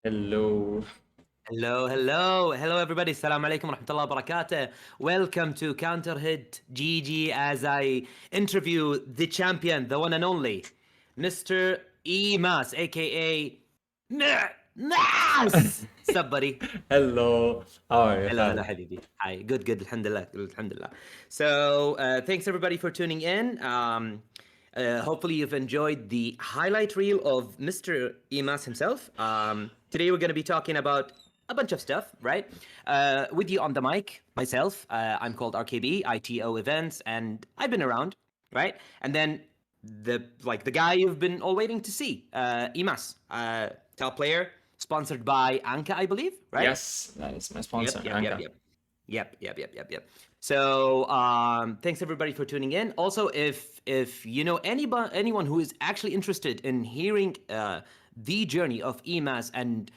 Hello. Hello, everybody. Assalamu alaikum wa rahmatullahi wa barakatuh. Welcome to Counter Hit GG as I interview the champion, the one and only, Mr. eMass, aka Nas. What's up, buddy? Hello. How are you, Hello, Khalid? habibi. Hi, good, alhamdulillah, alhamdulillah. So, thanks everybody for tuning in. Hopefully you've enjoyed the highlight reel of Mr. eMass himself. Today we're going to be talking about a bunch of stuff, right? With you on the mic, myself, I'm called RKB, ITO Events, and I've been around, right? And then the guy you've been all waiting to see, eMass, top player, sponsored by Anka, I believe, right? Yes, that is my sponsor, Anka. Yep. So thanks everybody for tuning in. Also, if you know anyone who is actually interested in hearing the journey of eMass and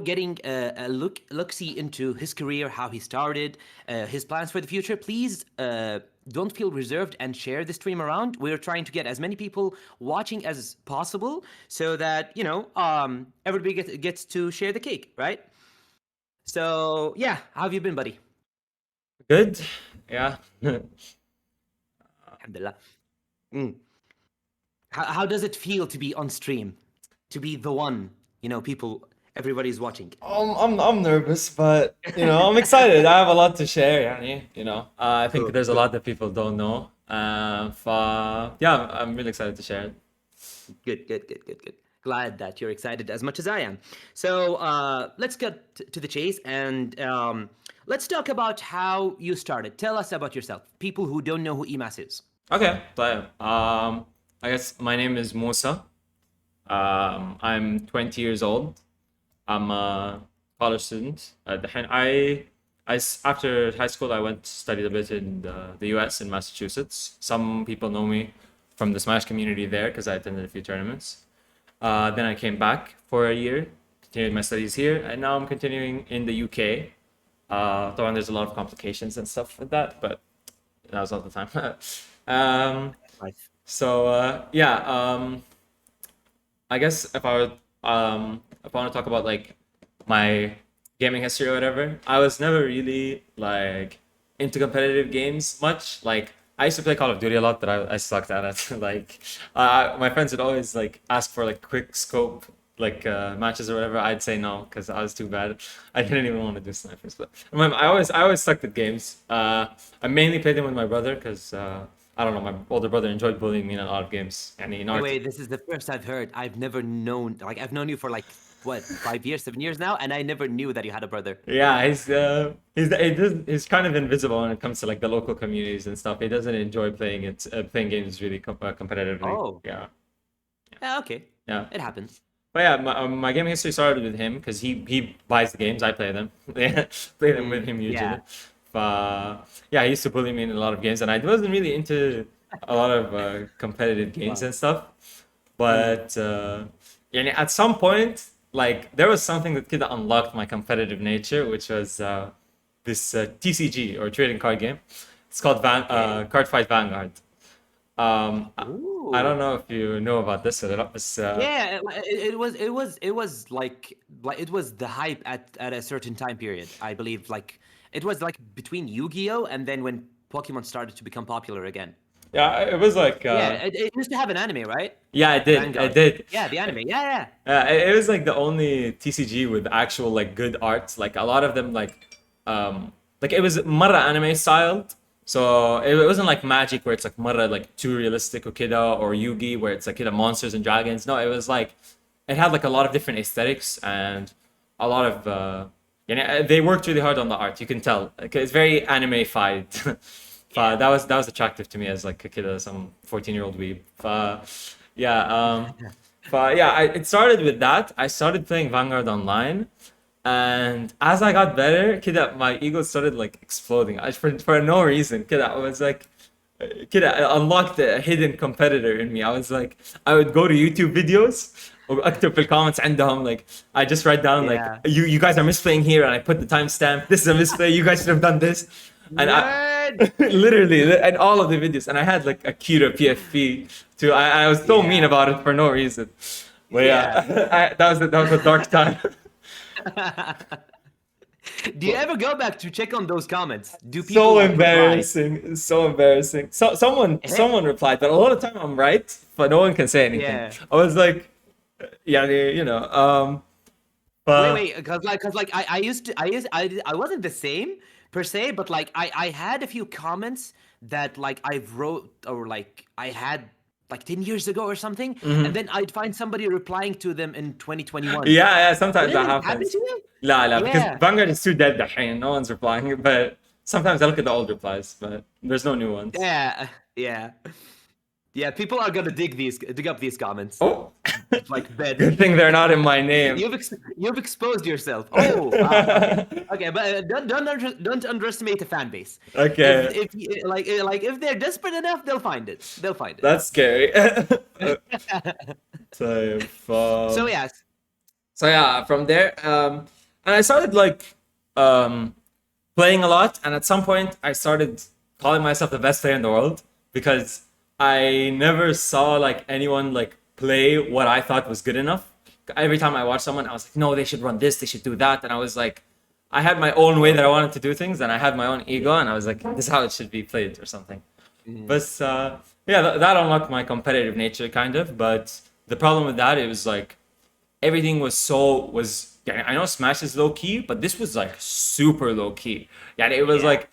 getting a look-see into his career, how he started, his plans for the future, please don't feel reserved and share the stream around. We're trying to get as many people watching as possible so that everybody gets to share the cake, right? So yeah, how have you been, buddy? Good. Yeah. Alhamdulillah. How does it feel to be on stream, to be the one? Everybody's watching. I'm nervous, but I'm excited. I have a lot to share. I think there's a lot that people don't know. Yeah, I'm really excited to share it. Good. Glad that you're excited as much as I am. So let's get to the chase and let's talk about how you started. Tell us about yourself. People who don't know who eMass is. Okay, play. I guess my name is Musa. I'm 20 years old. I'm a college student. After high school, I went to study a bit in the US in Massachusetts. Some people know me from the Smash community there because I attended a few tournaments. Then I came back for a year, continued my studies here, and now I'm continuing in the UK. Though there's a lot of complications and stuff with that, but that was all the time. Nice. So I guess if I want to talk about like my gaming history or whatever, I was never really like into competitive games much. Like I used to play Call of Duty a lot, but I sucked at it. Like my friends would always like ask for like quick scope matches or whatever. I'd say no because I was too bad. I didn't even want to do snipers. But I always sucked at games. I mainly played them with my brother because I don't know, my older brother enjoyed bullying me in a lot of games. And Wait, this is the first I've heard. I've never known, I've known you for like, what, 5 years, 7 years now, and I never knew that you had a brother. Yeah, he's kind of invisible when it comes to like the local communities and stuff. He doesn't enjoy playing games really competitively. Oh. Yeah. Yeah, okay. Yeah. It happens. But yeah, my gaming history started with him because he buys the games, I play them. Play them with him usually. Yeah. But yeah, he used to bully me in a lot of games, and I wasn't really into a lot of competitive games and stuff. But at some point, like there was something that kind of unlocked my competitive nature, which was this TCG or trading card game. It's called Card Fight Vanguard. I don't know if you know about this. Yeah, it was like it was the hype at a certain time period. I believe like it was like between Yu-Gi-Oh and then when Pokemon started to become popular again. Yeah, it was like it used to have an anime, right? Yeah, it did. Vanguard. It did. Yeah, the anime. Yeah. It was like the only TCG with actual like good art. Like a lot of them like it was Marra anime styled. So it wasn't like Magic where it's like Marra like too realistic Okida or Yugi where it's like monsters and dragons. No, it was like it had like a lot of different aesthetics and a lot of they worked really hard on the art. You can tell. Like, it's very anime-fied. That was attractive to me as like a kid, some 14-year-old weeb. It started with that. I started playing Vanguard online, and as I got better, my ego started like exploding. For no reason, I was like, I unlocked a hidden competitor in me. I was like, I would go to YouTube videos. واكتب في الكومنتس عندهم like I just write down like you guys are misplaying here and I put the timestamp. This is a misplay. You guys should have done this. And I literally and all of the videos. And I had like a Kira PFP too. I was so mean about it for no reason. But that was a dark time. Do you ever go back to check on those comments? Do people So like reply? embarrassing. It's so embarrassing. Eh, Someone replied, but a lot of time I'm right, but no one can say anything. Yeah. I was like, yeah, but Wait, cause like I wasn't the same per se, but like I had a few comments that like I wrote or like I had like 10 years ago or something, and then I'd find somebody replying to them in 2021. yeah, sometimes that Didn't it happen happens. to you? La, because Yeah. Vanguard is too dead دحين. No one's replying, but sometimes I look at the old replies, but there's no new ones. Yeah. Yeah. Yeah, people are gonna dig up these comments. Oh, Like bed. good thing they're not in my name. You've exposed yourself. Oh, okay, okay, but don't underestimate the fan base. Okay, Like if they're desperate enough, they'll find it. They'll find it. that's scary. So, So yes, so yeah, from there, and I started like playing a lot, and at some point I started calling myself the best player in the world because I never saw like anyone like play what I thought was good enough. Every time I watched someone, I was like, no, they should run this, they should do that, and I was like, I had my own way that I wanted to do things, and I had my own ego, and I was like, this is how it should be played or something. But yeah, that unlocked my competitive nature kind of. But the problem with that, it was like everything yeah, I know Smash is low key, but this was like super low key. Yeah, it was like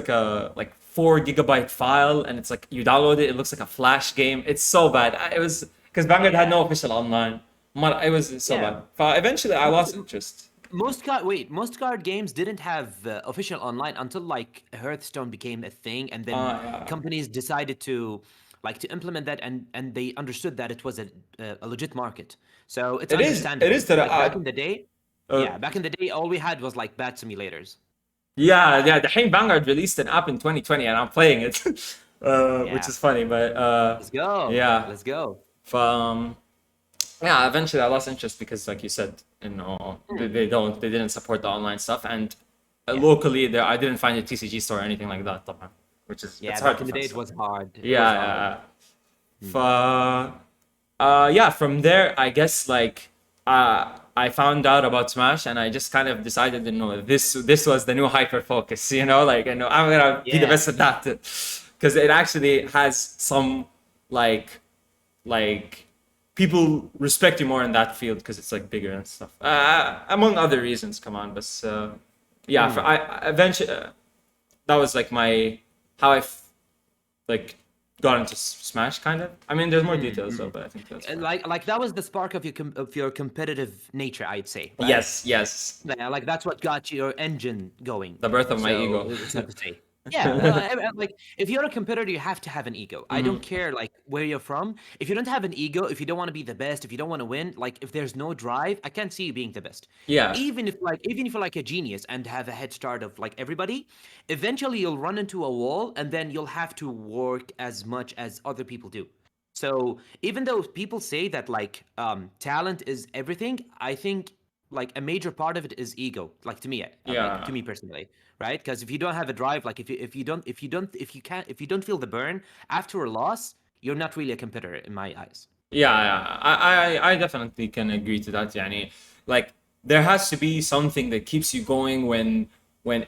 a 4 GB file, and it's like you download it, it looks like a flash game. It's so bad. It was because Vanguard had no official online. It was so yeah. bad. But eventually, I lost interest. Most card games didn't have official online until like Hearthstone became a thing, and then Yeah. companies decided to implement that, and they understood that it was a legit market. So it's It is. It understandable. is that Like back in the day, uh, yeah, back in the day, all we had was like bad simulators. yeah. The Hein Vanguard released an app in 2020, and I'm playing it, which Yeah. is funny. But Let's go. yeah. Let's go. From yeah, eventually I lost interest because, like you said, they didn't support the online stuff, and locally there I didn't find a TCG store or anything like that, طبعاً, which is Yeah, it's hard back in to the day find it stuff. was hard. It was hard. Yeah, yeah. From there, I guess like I found out about Smash, and I just kind of decided, this was the new hyper focus, like I'm gonna be the Yeah. best at that, because it actually has some like people respect you more in that field because it's like bigger and stuff. Among other reasons, come on, but yeah, I eventually that was like how like got into Smash kind of. I mean, there's more details though, but I think that's And fine. like that was the spark of your competitive nature, I'd say. Right? Yes, Yeah, like that's what got your engine going. the birth of my So ego. so to say. Yeah, like if you're a competitor, you have to have an ego. I don't care like where you're from. If you don't have an ego, if you don't want to be the best, if you don't want to win, like if there's no drive, I can't see you being the best. Yeah, Even if you're like a genius and have a head start of like everybody, eventually you'll run into a wall, and then you'll have to work as much as other people do. So even though people say that like talent is everything, I think like a major part of it is ego. Like to me, like yeah. to me personally, right? Because if you don't have a drive, like if you don't feel the burn after a loss, you're not really a competitor in my eyes. Yeah. I definitely can agree to that. Yani, like there has to be something that keeps you going when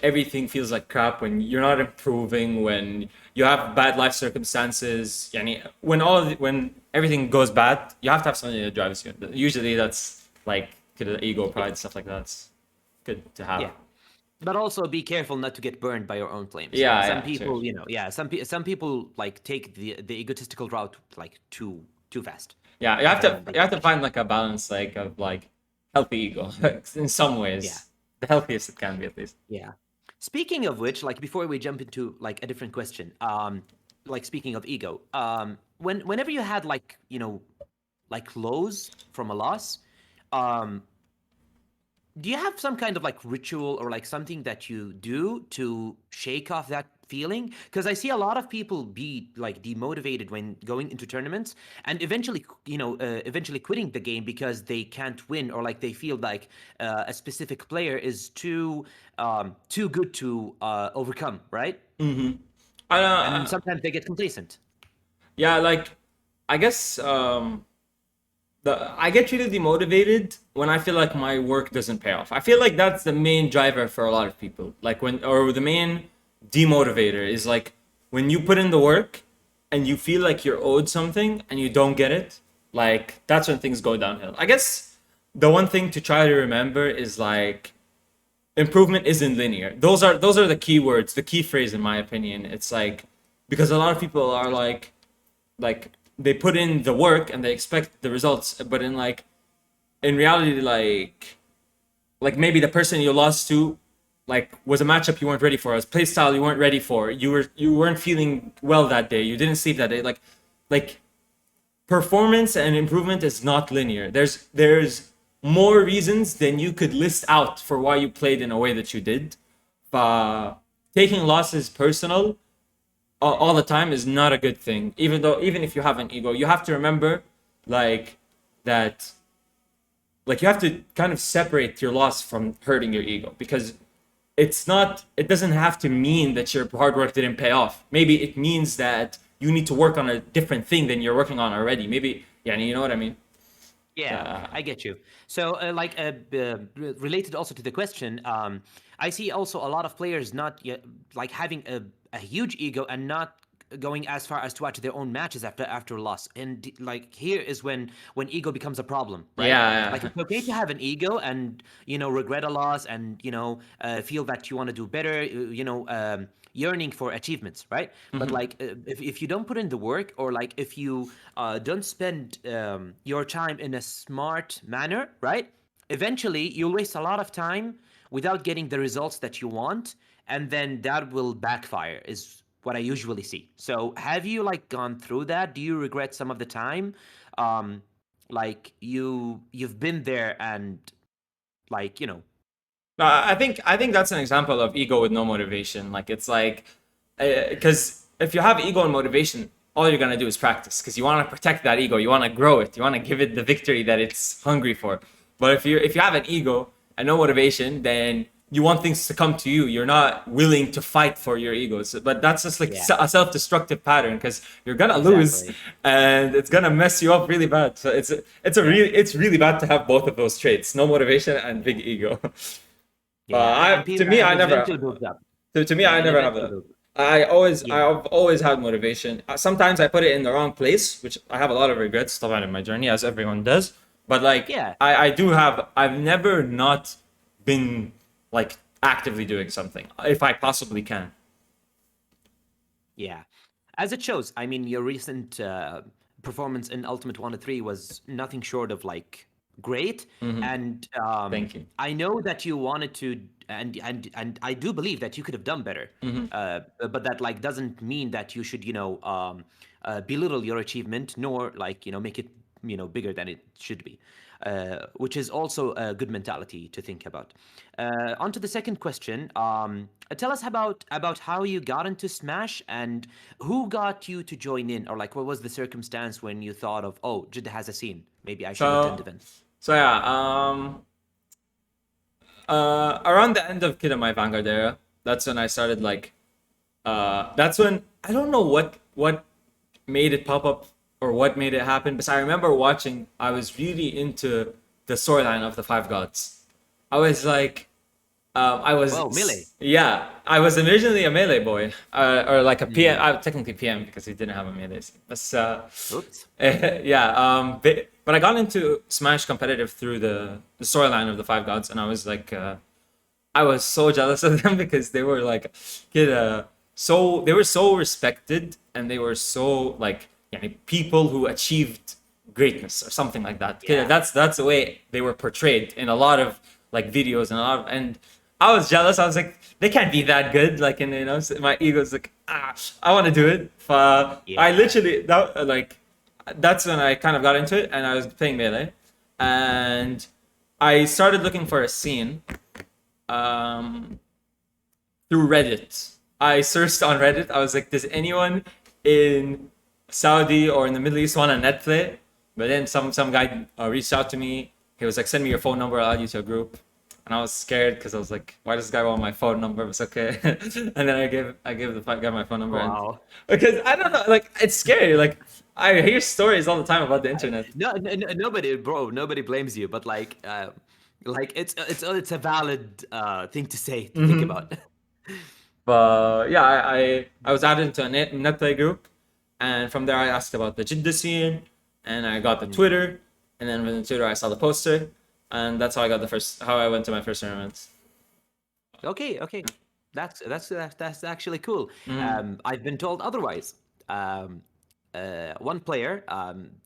everything feels like crap, when you're not improving, when you have bad life circumstances. Yani, when everything goes bad, you have to have something that drives you. Usually, that's like ego, pride, stuff like that. It's good to have. Yeah. But also be careful not to get burned by your own flames. Yeah, Some yeah, people, sure. some people like take the egotistical route like too fast. Yeah, And then they you have to crash. find like a balance, like of like healthy ego in some ways, Yeah. the healthiest it can be at least. Yeah. Speaking of which, like before we jump into like a different question, like speaking of ego, whenever you had like, like lows from a loss, um, do you have some kind of like ritual or like something that you do to shake off that feeling? Because I see a lot of people be like demotivated when going into tournaments, and eventually eventually quitting the game because they can't win, or like they feel like a specific player is too good to overcome, right? And Uh, sometimes they get complacent. yeah, like I guess I get really demotivated when I feel like my work doesn't pay off. I feel like that's the main driver for a lot of people. Like or the main demotivator is like when you put in the work and you feel like you're owed something and you don't get it. Like that's when things go downhill. I guess the one thing to try to remember is like improvement isn't linear. Those are the key words, the key phrase in my opinion. It's like because a lot of people are like they put in the work and they expect the results, but in reality like maybe the person you lost to like was a matchup you weren't ready for, a play style you weren't ready for, you weren't feeling well that day, you didn't sleep that day, like performance and improvement is not linear. There's more reasons than you could list out for why you played in a way that you did. Taking losses personal all the time is not a good thing. Even if you have an ego, you have to remember like that. Like you have to kind of separate your loss from hurting your ego, because it doesn't have to mean that your hard work didn't pay off. Maybe it means that you need to work on a different thing than you're working on already. Maybe, yeah, you know what I mean? Yeah, I get you. So, related also to the question, I see also a lot of players not yet, like having a huge ego and not going as far as to watch their own matches after a loss. And like here is when ego becomes a problem, right? Yeah, Like yeah. it's okay to have an ego and regret a loss and feel that you want to do better, yearning for achievements, right? But like if you don't put in the work, or like if you don't spend your time in a smart manner, right? Eventually you'll waste a lot of time without getting the results that you want, and then that will backfire is what I usually see. So have you like gone through that? Do you regret some of the time? Like you've been there and like, No, I think that's an example of ego with no motivation. Like it's like, because if you have ego and motivation, all you're gonna do is practice because you want to protect that ego, you want to grow it, you want to give it the victory that it's hungry for. But if you have an ego and no motivation, then you want things to come to you. You're not willing to fight for your egos. But that's just like Yeah. a self-destructive pattern, because you're gonna lose Exactly. and it's gonna mess you up really bad. So it's really bad to have both of those traits: no motivation and big ego. Yeah. And To Peter, me, and I it never. eventually builds up. To me, Yeah, I and never have eventually that. builds up. Yeah. I've always had motivation. Sometimes I put it in the wrong place, which I have a lot of regrets طبعا in my journey, as everyone does. But like, Yeah. I've never not been like actively doing something if I possibly can. Yeah. As it shows, I mean, your recent performance in Ultimate 1 to 3 was nothing short of like great. And Thank you. I know that you wanted to, and I do believe that you could have done better. But that like doesn't mean that you should, belittle your achievement, nor like, make it, bigger than it should be. Which is also a good mentality to think about. On to the second question. Tell us about how you got into Smash and who got you to join in, or like what was the circumstance when you thought of, oh, Jeddah has a scene, maybe I should attend So events. so yeah. Around the end of Kid of My Vanguard era, that's when I started like. That's when I don't know what made it pop up or what made it happen, but I remember watching. I was really into the storyline of the Five Gods. I was like, Well, Melee. yeah, I was originally a melee boy, or like a PM. Mm. Technically PM because we didn't have a melee scene. But Oops. yeah, but I got into Smash competitive through the storyline of the Five Gods, and I was like, I was so jealous of them because they were like, they were so respected, and they were so like, people who achieved greatness or something like that. Yeah. That's the way they were portrayed in a lot of like videos and I was jealous. I was like, they can't be that good. Like, and my ego's like, I want to do it. I Yeah. literally that's when I kind of got into it, and I was playing melee, and I started looking for a scene through Reddit. I searched on Reddit. I was like, does anyone in Saudi or in the Middle East want a net play? But then some guy reached out to me. He was like, send me your phone number. I'll add you to a group. and I was scared because I was like, why does this guy want my phone number? It's okay. And then I gave the guy my phone number, and Wow. because I don't know, like it's scary. Like I hear stories all the time about the internet. Nobody, bro, nobody blames you, but like it's a valid thing to say, to think about. But yeah, I was added into a net play group, and from there I asked about the Jeddah scene, and I got the Twitter, and then with the Twitter I saw the poster, and that's how I got how I went to my first tournament. Okay, that's actually cool. I've been told otherwise. One player,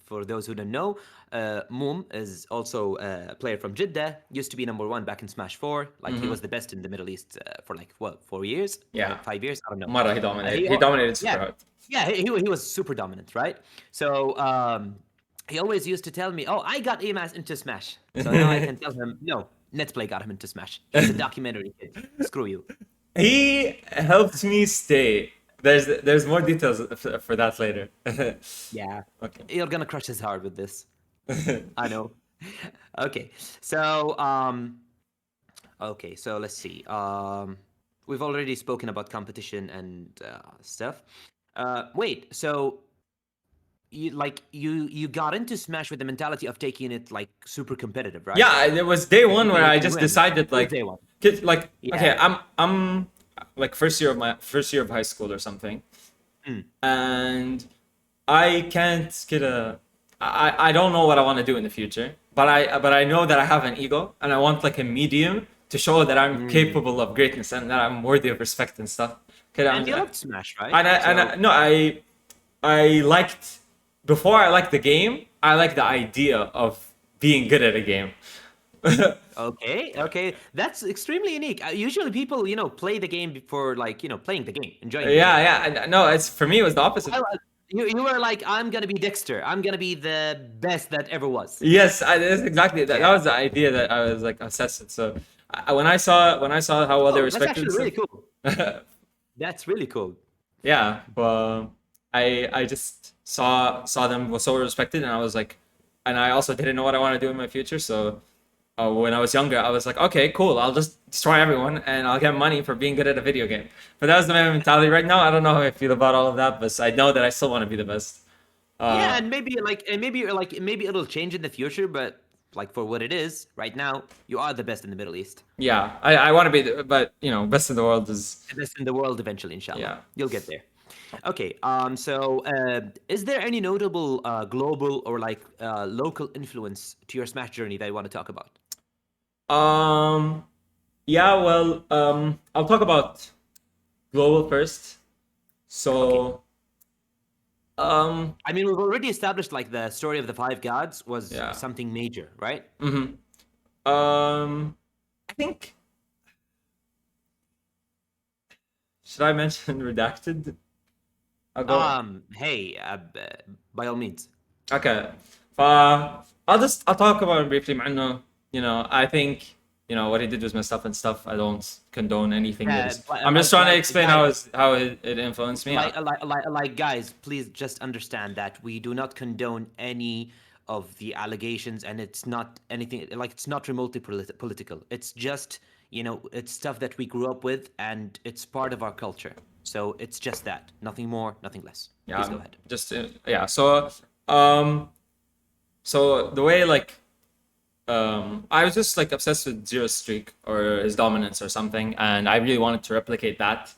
for those who don't know, MooM is also a player from Jeddah. Used to be #1 back in Smash 4. Like he was the best in the Middle East for like what, 4 years? Yeah. 5 years? I don't know. Mara, he dominated. He dominated super hard. Yeah, he was super dominant, right? So he always used to tell me, "Oh, I got eMass into Smash." So now I can tell him, "No, Netplay got him into Smash. He's a documentary kid. Screw you." He helped me stay. There's more details for that later. Yeah. Okay. You're gonna crush his heart with this. I know. Okay. So let's see. We've already spoken about competition and stuff. Wait, so you got into Smash with the mentality of taking it like super competitive, right? Yeah, it was day one where I just decided like, day one. like okay, I'm like first year of high school or something, and I can't get I don't know what I want to do in the future, but I know that I have an ego and I want like a medium to show that I'm capable of greatness and that I'm worthy of respect and stuff. And you loved Smash, right? I liked, before I liked the game, I liked the idea of being good at a game. Okay, that's extremely unique. Usually people, play the game before, like, playing the game, enjoying the game. Yeah. No, it's for me it was the opposite. You were like, I'm gonna be Dexter. I'm gonna be the best that ever was. Yes, that's exactly that. That was the idea that I was like obsessed with. So when I saw how well they respected, that's actually really cool. That's really cool. Yeah, but I just saw them were so respected, and I was like, and I also didn't know what I want to do in my future. So when I was younger, I was like, okay, cool, I'll just destroy everyone, and I'll get money for being good at a video game. But that was the my mentality. Right now, I don't know how I feel about all of that, but I know that I still want to be the best. Yeah, and maybe it'll change in the future, but like for what it is right now, you are the best in the Middle East. Yeah, I want to be, but best in the world is the best in the world eventually, inshallah. Yeah, you'll get there. Okay. So, is there any notable global or like local influence to your Smash journey that you want to talk about? Yeah. Well, I'll talk about global first. So. Okay. I mean, we've already established like the story of the 5 gods was something major, right? I think. Should I mention redacted? Hey, by all means. Okay. I'll talk about it briefly. I think what he did was messed up and stuff. I don't condone anything. I'm just trying to explain how it influenced me. Like guys, please just understand that we do not condone any of the allegations, and it's not anything like it's not remotely political. It's just it's stuff that we grew up with, and it's part of our culture. So it's just that, nothing more, nothing less. Yeah, please go ahead. Just so the way I was just like obsessed with Zero's streak or his dominance or something, and I really wanted to replicate that.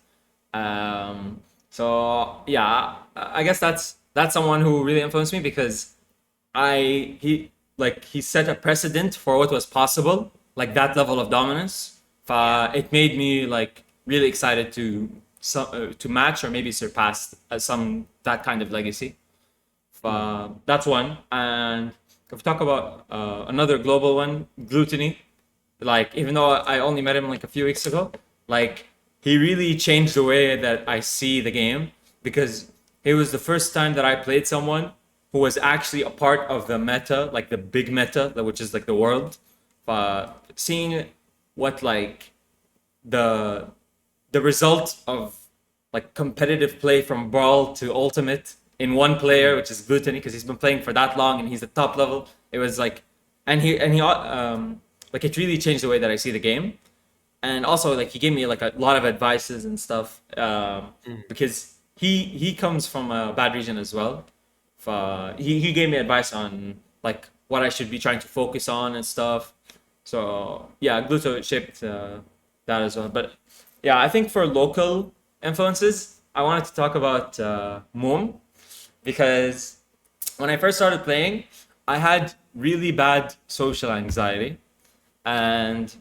So yeah, I guess that's someone who really influenced me because he set a precedent for what was possible, like that level of dominance. It made me like really excited to match or maybe surpass that kind of legacy. That's one. And if we talk about another global one, Gluttony, like even though I only met him like a few weeks ago, like he really changed the way that I see the game, because it was the first time that I played someone who was actually a part of the meta, like the big meta, which is like the world. Seeing what like the result of like competitive play from Brawl to Ultimate in one player, which is Gluttony, because he's been playing for that long and he's the top level. It was like, and he like it really changed the way that I see the game. And also like he gave me like a lot of advices and stuff because he comes from a bad region as well. He gave me advice on like what I should be trying to focus on and stuff. So yeah, Gluto shaped that as well. But yeah, I think for local influences, I wanted to talk about MooM because when I first started playing, I had really bad social anxiety and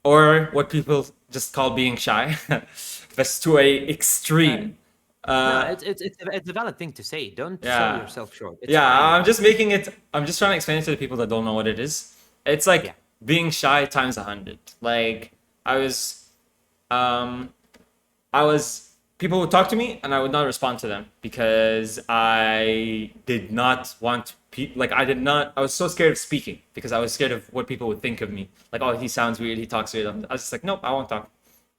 or what people just call being shy, but to a extreme. No, Uh, it's a valid thing to say. Don't sell yeah, yourself short. It's yeah. fine. I'm just making it. I'm just trying to explain it to the people that don't know what it is. It's like Yeah. being shy times 100. Like I was, um, I was. People would talk to me, and I would not respond to them because I did not want. Like I did not. I was so scared of speaking because I was scared of what people would think of me. Like, oh, he sounds weird. He talks weird. I was just like, nope, I won't talk.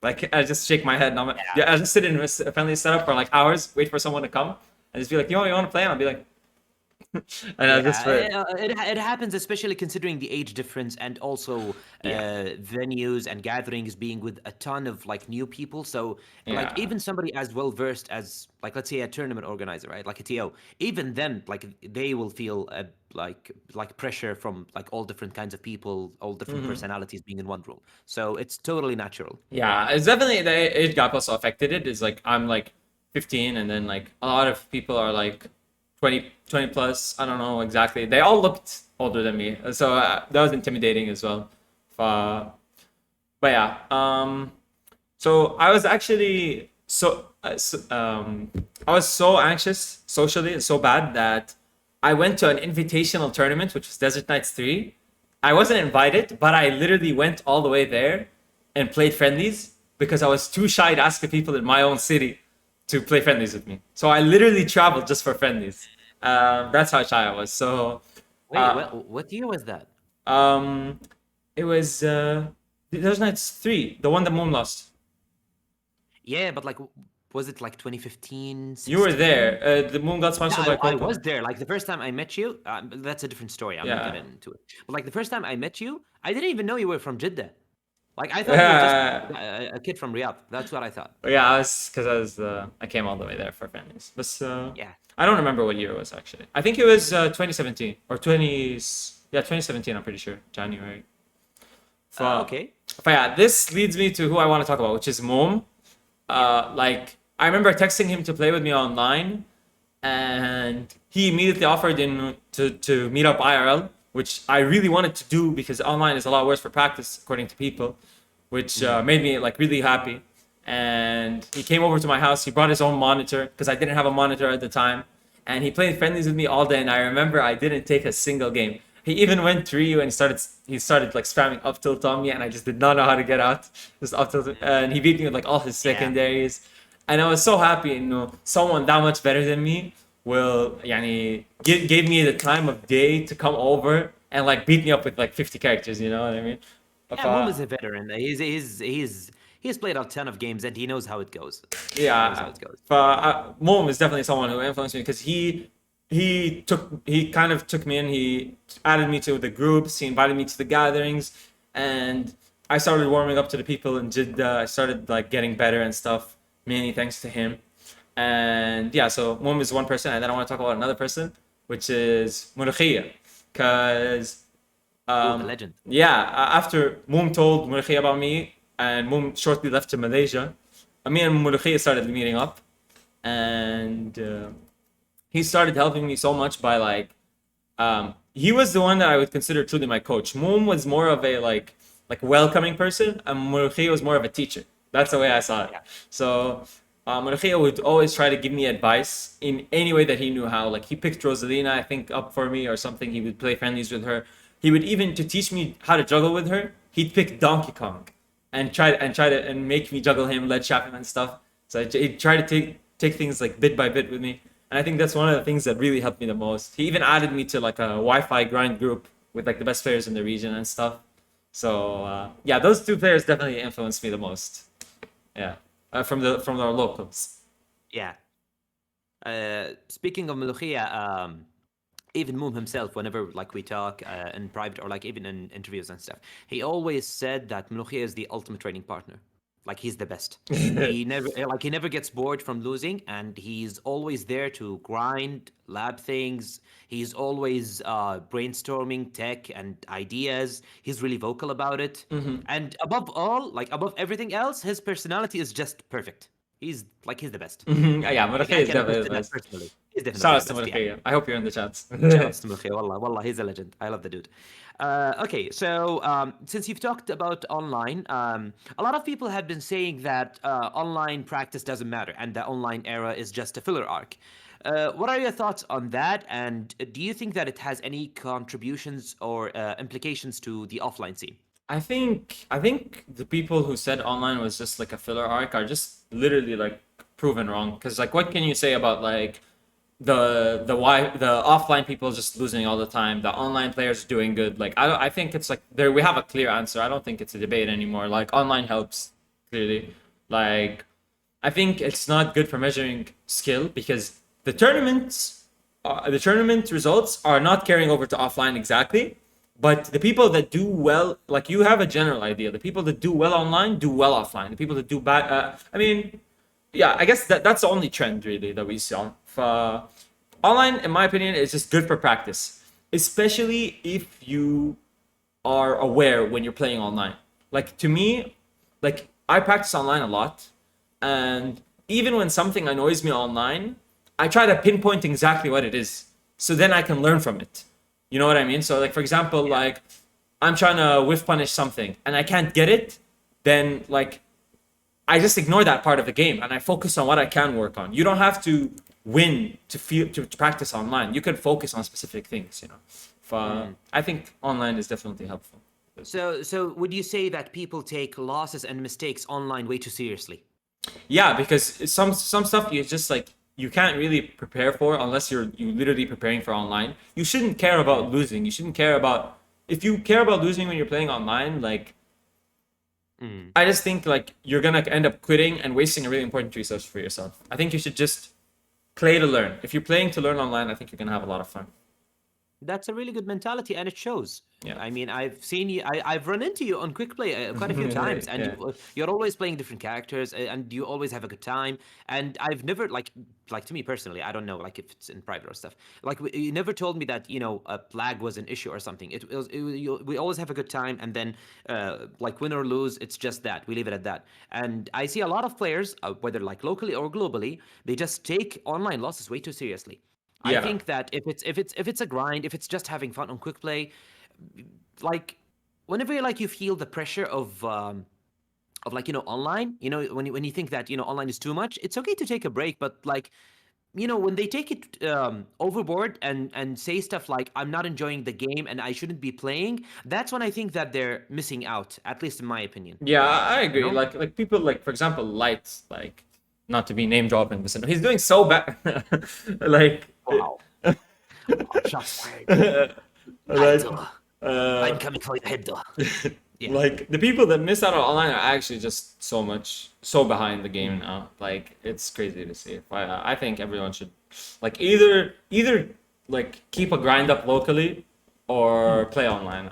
Like I just shake my head. And yeah, I just sit in a friendly setup for like hours, wait for someone to come, and just be like, you want to play? And I'll be like, and I just It happens, especially considering the age difference and also venues and gatherings being with a ton of like new people. So like yeah. even somebody as well versed as like let's say a tournament organizer, right? Like a TO, even then like they will feel like pressure from like all different kinds of people, all different personalities being in one room. So it's totally natural. Yeah, it's definitely the age gap also affected it. Is like I'm like 15, and then like a lot of people are like 20 plus. I don't know exactly. They all looked older than me, so that was intimidating as well. Uh, but yeah, so I was actually I was so anxious socially and so bad that I went to an invitational tournament, which was Desert Knights 3. I wasn't invited, but I literally went all the way there and played friendlies because I was too shy to ask the people in my own city to play friendlies with me. So I literally traveled just for friendlies. That's how shy I was. So Wait, uh, what year was that? um, it was Desert Knights 3, the one that Moon lost. Yeah, but like was it like 2015, You were 16? there. The Moon got Yeah, sponsored by I was Coca. there. Like the first time I met you, that's a different story. I'm not Yeah. getting into it. But like the first time I met you, I didn't even know you were from Jeddah. Like I thought you were just Yeah. a kid from Riyadh. That's what I thought. Yeah, I came all the way there for friendlies. But Yeah. I don't remember what year it was actually. I think it was 2017 or 20 yeah, 2017, I'm pretty sure. January. Okay. But yeah, this leads me to who I want to talk about, which is MooM. Like I remember texting him to play with me online, and he immediately offered to meet up IRL, which I really wanted to do because online is a lot worse for practice, according to people, which made me like really happy. And he came over to my house. He brought his own monitor because I didn't have a monitor at the time, and he played friendlies with me all day. And I remember I didn't take a single game. He even went through you and he started like spamming up tilt on me, and I just did not know how to get out. Just up tilt, and he beat me with like all his Yeah. secondaries, and I was so happy. You know, someone that much better than me will, yani, gave me the time of day to come over and like beat me up with like 50 characters. You know what I mean? Yeah, Moom is a veteran. He's played a ton of games and he knows how it goes. He knows how Yeah, it goes. Mom is definitely someone who influenced me because he kind of took me in. He added me to the groups. He invited me to the gatherings, and I started warming up to the people in Jeddah. I started like getting better and stuff, mainly thanks to him. And yeah, so Mom is one person, and then I want to talk about another person, which is Molokhia, because Oh, the legend. yeah, after Moom told Molokhia about me, and Moom shortly left to Malaysia, me and Molokhia started meeting up, and he started helping me so much by like, he was the one that I would consider truly my coach. Moom was more of a like welcoming person, and Molokhia was more of a teacher. That's the way I saw it. Yeah. So Molokhia would always try to give me advice in any way that he knew how. Like he picked Rosalina, I think, up for me or something. He would play friendlies with her. He would even to teach me how to juggle with her. He'd pick Donkey Kong, and try to make me juggle him, lead shap him and stuff. So he'd try to take things like bit by bit with me. And I think that's one of the things that really helped me the most. He even added me to like a Wi-Fi grind group with like the best players in the region and stuff. So yeah, those two players definitely influenced me the most. Yeah, from our locals. Yeah. Speaking of Molokhia, even MooM himself, whenever like we talk in private or like even in interviews and stuff, he always said that Molokhia is the ultimate training partner. Like he's the best. He never gets bored from losing, and he's always there to grind, lab things. He's always brainstorming tech and ideas. He's really vocal about it, and above all, like above everything else, his personality is just perfect. He's the best. Yeah, Like Molokhia I is can definitely attest the to that best. personally. He's Shout definitely out the to best. Yeah. Molokhia. I hope you're in the chats. Shout out to Molokhia. Wallah, he's a legend. I love the dude. Okay, so since you've talked about online, a lot of people have been saying that online practice doesn't matter and the online era is just a filler arc. What are your thoughts on that? And do you think that it has any contributions or implications to the offline scene? I think the people who said online was just like a filler arc are just literally like proven wrong. Because like, what can you say about like the offline people just losing all the time, the online players doing good? Like I think it's like there we have a clear answer. I don't think it's a debate anymore. Like online helps clearly. Like I think it's not good for measuring skill because the tournament results are not carrying over to offline exactly. But the people that do well, like you have a general idea. The people that do well online do well offline. The people that do bad, I mean, yeah, I guess that's the only trend really that we see on. Online, in my opinion, is just good for practice, especially if you are aware when you're playing online. Like to me, like I practice online a lot, and even when something annoys me online, I try to pinpoint exactly what it is, so then I can learn from it. You know what I mean? So like for example, like I'm trying to whiff punish something and I can't get it, then like I just ignore that part of the game and I focus on what I can work on. You don't have to win to practice online. You can focus on specific things, you know. I think online is definitely helpful. So would you say that people take losses and mistakes online way too seriously? Yeah, because some stuff you just like you can't really prepare for unless you literally preparing for online. You shouldn't care about losing. You shouldn't care about if you care about losing when you're playing online, like I just think like you're gonna end up quitting and wasting a really important resource for yourself. I think you should just play to learn. If you're playing to learn online, I think you're gonna have a lot of fun. That's a really good mentality, and it shows. Yeah. I mean, I've seen you. I've run into you on quick play quite a few times, and Yeah. you're always playing different characters, and you always have a good time. And I've never like to me personally, I don't know, like if it's in private or stuff. Like you never told me that a lag was an issue or something. We always have a good time, and then like win or lose, it's just that we leave it at that. And I see a lot of players, whether like locally or globally, they just take online losses way too seriously. I Yeah. think that if it's a grind, if it's just having fun on quick play, like whenever like you feel the pressure of like online, when you think that online is too much, it's okay to take a break. But like when they take it overboard and say stuff like I'm not enjoying the game and I shouldn't be playing, that's when I think that they're missing out. At least in my opinion. Yeah, I You agree. know? Like people like for example, Lights, like not to be name dropping, but he's doing so bad. like Wow. Wow, shots fired. like Head. uh I'm coming for your head. Yeah. like the people that miss out on online are actually just so behind the game now. Like it's crazy to see. I think everyone should like either like keep a grind up locally or play online.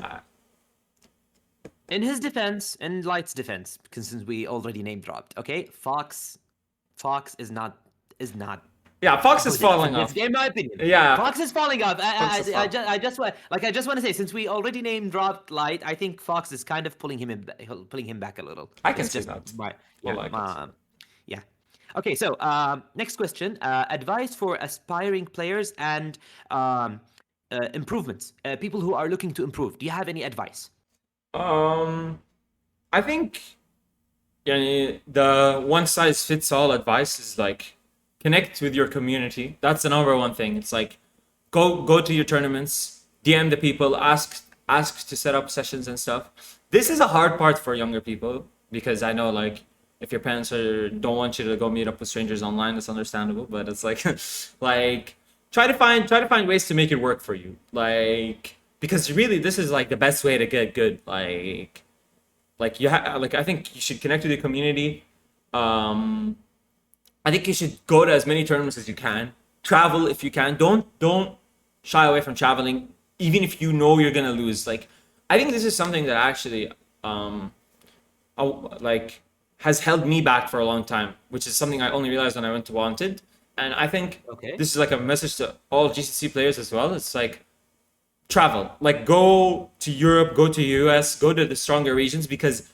In his defense, in Light's defense, because since we already name dropped, okay, Fox is not Yeah, Fox is good enough falling off. in my opinion. Yeah, Fox is falling off. Fox is falling. I just want to say, since we already name dropped Light, I think Fox is kind of pulling him back a little. I can It's see just that. my I yeah, like it. yeah. Okay, so next question: advice for aspiring players and improvements. People who are looking to improve. Do you have any advice? I think yeah, the one size fits all advice is like connect with your community. That's the number one thing. It's like go to your tournaments, DM the people, ask to set up sessions and stuff. This is a hard part for younger people because I know like if your parents don't want you to go meet up with strangers online, that's understandable. But it's like like try to find ways to make it work for you. Like because really this is like the best way to get good. Like I think you should connect with your community. I think you should go to as many tournaments as you can. Travel if you can. Don't shy away from traveling, even if you know you're gonna lose. Like, I think this is something that actually like has held me back for a long time, which is something I only realized when I went to Wanted. And I think Okay. this is like a message to all GCC players as well. It's like travel, like go to Europe, go to US, go to the stronger regions, because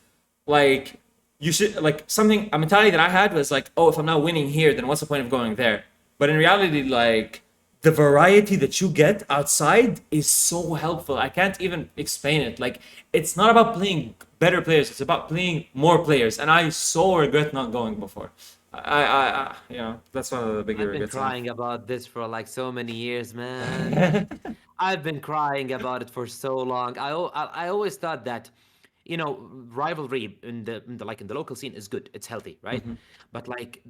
like you should, like, something, a mentality that I had was like, oh, if I'm not winning here, then what's the point of going there? But in reality, like, the variety that you get outside is so helpful. I can't even explain it. Like, it's not about playing better players, it's about playing more players. And I so regret not going before. That's one of the bigger I've been regrets I have. crying about this for like so many years, man. I've been crying about it for so long. I always thought that, rivalry in the local scene is good. It's healthy, right? But like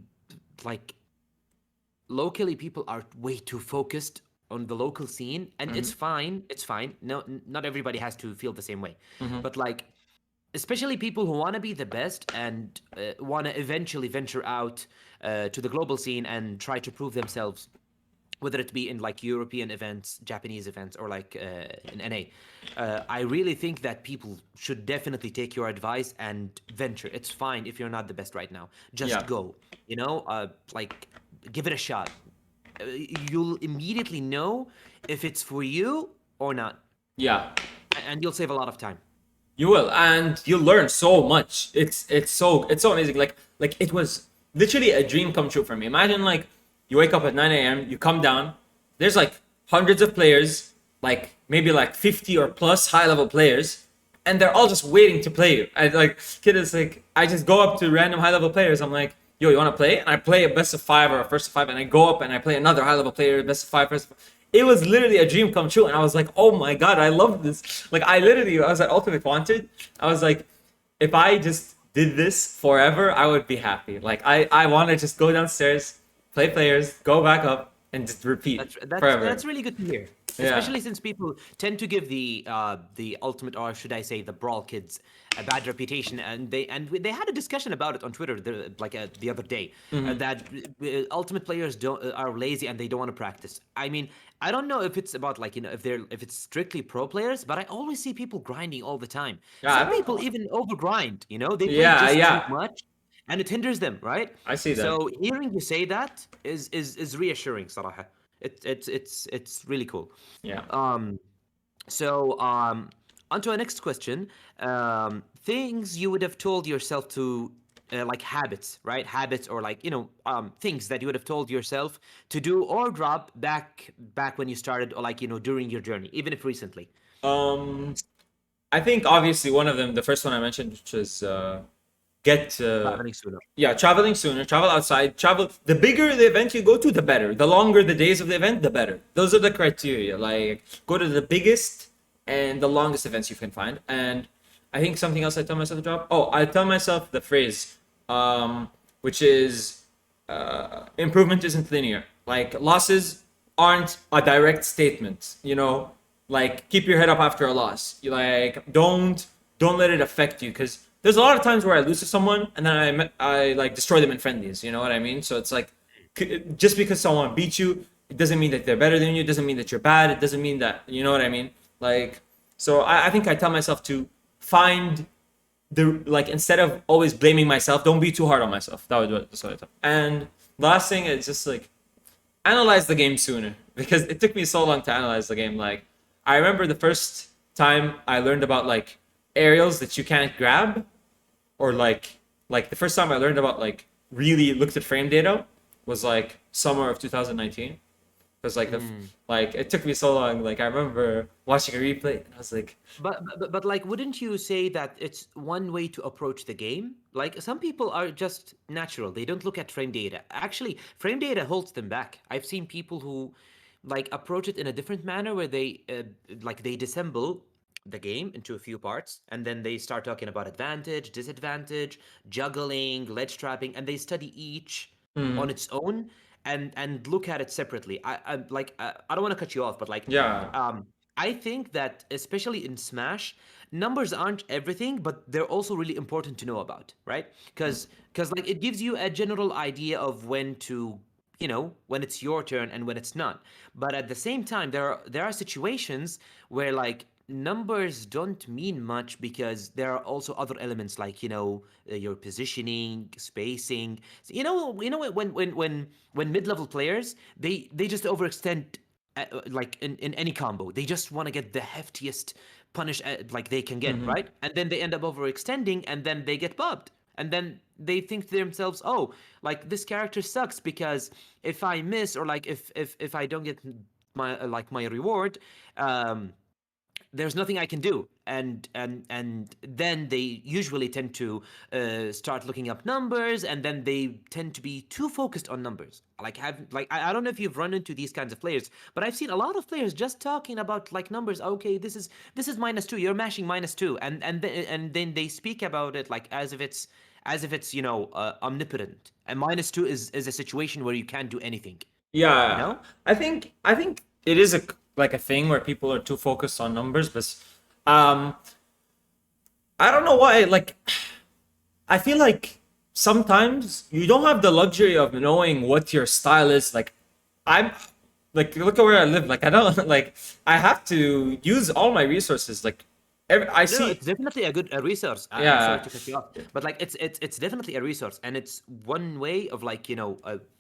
locally, people are way too focused on the local scene, and it's fine. It's fine. No, not everybody has to feel the same way. But like, especially people who want to be the best and want to eventually venture out to the global scene and try to prove themselves, whether it be in like European events, Japanese events, or like in NA. I really think that people should definitely take your advice and venture. It's fine if you're not the best right now. Just Yeah. go, like give it a shot. You'll immediately know if it's for you or not, Yeah. and you'll save a lot of time. You will, and you'll learn so much. It's so amazing. Like it was literally a dream come true for me. Imagine, like, you wake up at 9 a.m., you come down, there's like hundreds of players, like maybe like 50 or plus high level players, and they're all just waiting to play you. I like, kid is like, I just go up to random high level players. I'm like, yo, you want to play? And I play a best of 5 or a first of 5, and I go up and I play another high level player, best of 5, first of 5. It was literally a dream come true, and I was like, oh my god, I love this. Like, I was at Ultimate Wanted. I was like, if I just did this forever, I would be happy. Like, I want to just go downstairs, play players, go back up, and just repeat forever. That's really good to hear. Yeah. Especially since people tend to give the ultimate, or should I say, the brawl kids a bad reputation, and they had a discussion about it on Twitter the other day, that ultimate players are lazy and they don't want to practice. I mean, I don't know if it's about like, if it's strictly pro players, but I always see people grinding all the time. Yeah, I Some don't people know. even overgrind. They play Yeah, just yeah. too much, and it hinders them, right? I see that. So hearing you say that is reassuring, Saraha. It's really cool. Yeah. On to our next question. Things you would have told yourself to, like habits, right? Habits, or like, things that you would have told yourself to do or drop back when you started, or like, during your journey, even if recently. I think obviously one of them, the first one I mentioned, which was Traveling sooner. traveling sooner, travel outside, travel. The bigger the event you go to, the better. The longer the days of the event, the better. Those are the criteria. Like, go to the biggest and the longest events you can find. And I think something else I tell myself to drop. Oh, I tell myself the phrase, which is improvement isn't linear. Like, losses aren't a direct statement. Like, keep your head up after a loss. You like don't let it affect you, because there's a lot of times where I lose to someone and then I like destroy them in friendlies. You know what I mean? So it's like, just because someone beats you, it doesn't mean that they're better than you. It doesn't mean that you're bad. It doesn't mean that, you know what I mean? Like, so I think I tell myself to find like, instead of always blaming myself, don't be too hard on myself. That's what I tell. And last thing is just like, analyze the game sooner, because it took me so long to analyze the game. Like, I remember the first time I learned about like aerials that you can't grab, or like the first time I learned about, like, really looked at frame data was like summer of 2019. Because like like it took me so long. Like, I remember watching a replay and I was like, But like, wouldn't you say that it's one way to approach the game? Like, some people are just natural. They don't look at frame data. Actually, frame data holds them back. I've seen people who like approach it in a different manner, where they they disassemble the game into a few parts, and then they start talking about advantage, disadvantage, juggling, ledge trapping, and they study each on its own, and look at it separately. I don't want to cut you off, but like, yeah, I think that especially in Smash, numbers aren't everything, but they're also really important to know about, right? Because like, it gives you a general idea of when to when it's your turn and when it's not. But at the same time, there are situations where like numbers don't mean much because there are also other elements like your positioning, spacing. So, when mid-level players they just overextend like in any combo. They just want to get the heftiest punish like they can get, right? And then they end up overextending and then they get bobbed. And then they think to themselves, oh, like this character sucks because if I miss or like if I don't get my reward, there's nothing I can do, and then they usually tend to start looking up numbers, and then they tend to be too focused on numbers. I don't know if you've run into these kinds of players, but I've seen a lot of players just talking about like numbers. Okay, this is -2. You're mashing -2, and then they speak about it like as if it's omnipotent. And -2 is a situation where you can't do anything. Yeah, I think it is like a thing where people are too focused on numbers, but um, I don't know why. Like, I feel like sometimes you don't have the luxury of knowing what your style is. Like, I'm like, look at where I live. Like, I don't like. I have to use all my resources. Like, I No, see. it's definitely a resource. I'm sorry Yeah. to cut you off, but like it's definitely a resource, and it's one way of like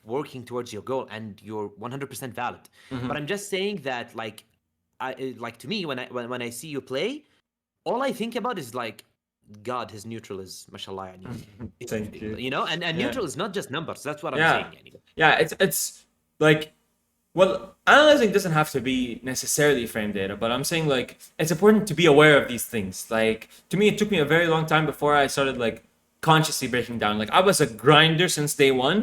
working towards your goal, and you're 100% valid. But I'm just saying that like to me when I see you play, all I think about is like, God, his neutral is mashallah, Thank you. and Yeah. neutral is not just numbers. That's what I'm Yeah. saying. Yani. Yeah. It's like, well, analyzing doesn't have to be necessarily frame data, but I'm saying like it's important to be aware of these things. Like to me, it took me a very long time before I started like consciously breaking down. Like I was a grinder since day one,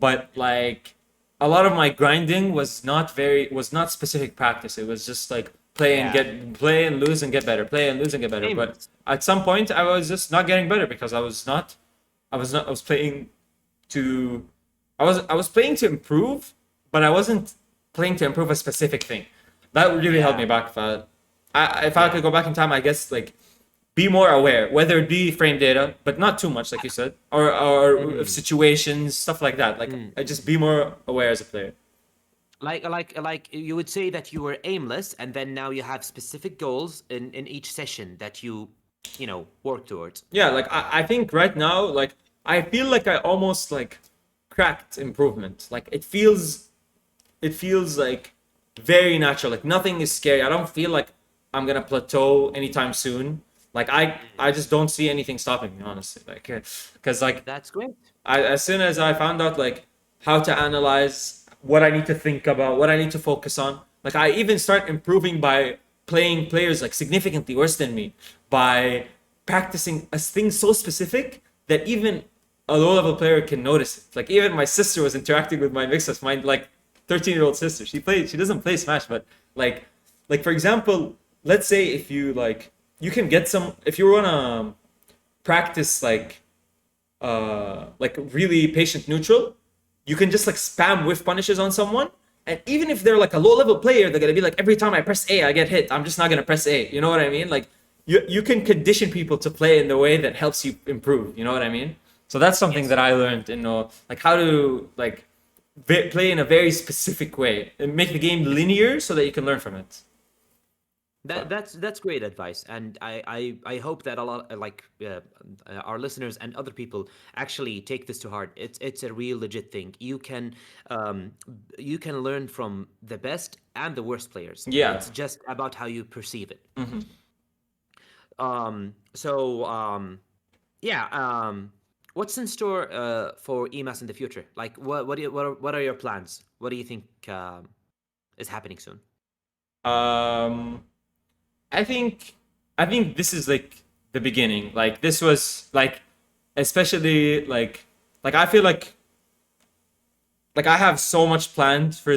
but like a lot of my grinding was not specific practice. It was just like Yeah. play and lose and get better, play and lose and get better. Same. But at some point, I was just not getting better because I was playing to I was playing to improve, but I wasn't playing to improve a specific thing. That really held Yeah. me back. If I Yeah. could go back in time, I guess like be more aware, whether it be frame data, but not too much, like you said, or of Mm. situations, stuff like that. Like I just be more aware as a player. Like you would say that you were aimless, and then now you have specific goals in each session that you work towards. Yeah, like I think right now, like I feel like I almost like cracked improvement. Like it feels like very natural. Like nothing is scary. I don't feel like I'm gonna plateau anytime soon. Like I just don't see anything stopping me, honestly. Like because like That's great. as soon as I found out like how to analyze what I need to think about, what I need to focus on, like I even start improving by playing players like significantly worse than me, by practicing a thing so specific that even a low level player can notice it. Like even my sister was interacting with my mixers, my like 13-year-old sister. She doesn't play Smash, but like for example, let's say if you like you can get some if you wanna practice like really patient neutral, you can just like spam whiff punishes on someone. And even if they're like a low level player, they're gonna be like, every time I press A, I get hit. I'm just not gonna press A. You know what I mean? Like you can condition people to play in the way that helps you improve. You know what I mean? So that's something Yes. that I learned in like how to like play in a very specific way and make the game linear so that you can learn from it. That's great advice, and I hope that a lot our listeners and other people actually take this to heart. It's a real legit thing. You can learn from the best and the worst players. Yeah. It's just about how you perceive it. Hmm. So yeah. What's in store for eMass in the future? Like what are your plans? What do you think is happening soon? Um, I think this is like the beginning. Like this was like especially like I feel like I have so much planned for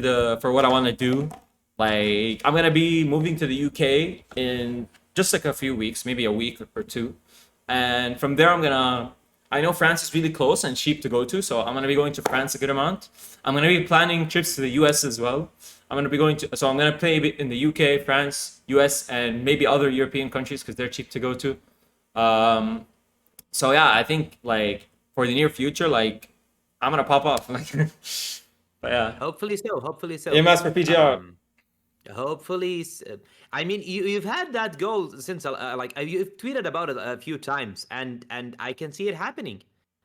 what I want to do. Like I'm gonna be moving to the UK in just like a few weeks, maybe a week or two, and from there I know France is really close and cheap to go to, so I'm gonna be going to France a good amount. I'm gonna be planning trips to the US as well. I'm gonna play a bit in the UK, France, US, and maybe other European countries because they're cheap to go to. Um, so yeah, I think like for the near future, like I'm gonna pop off. Like But yeah, Hopefully so. Hopefully so. eMass for PGR. Hopefully, I mean, you've had that goal since like you've tweeted about it a few times, and I can see it happening.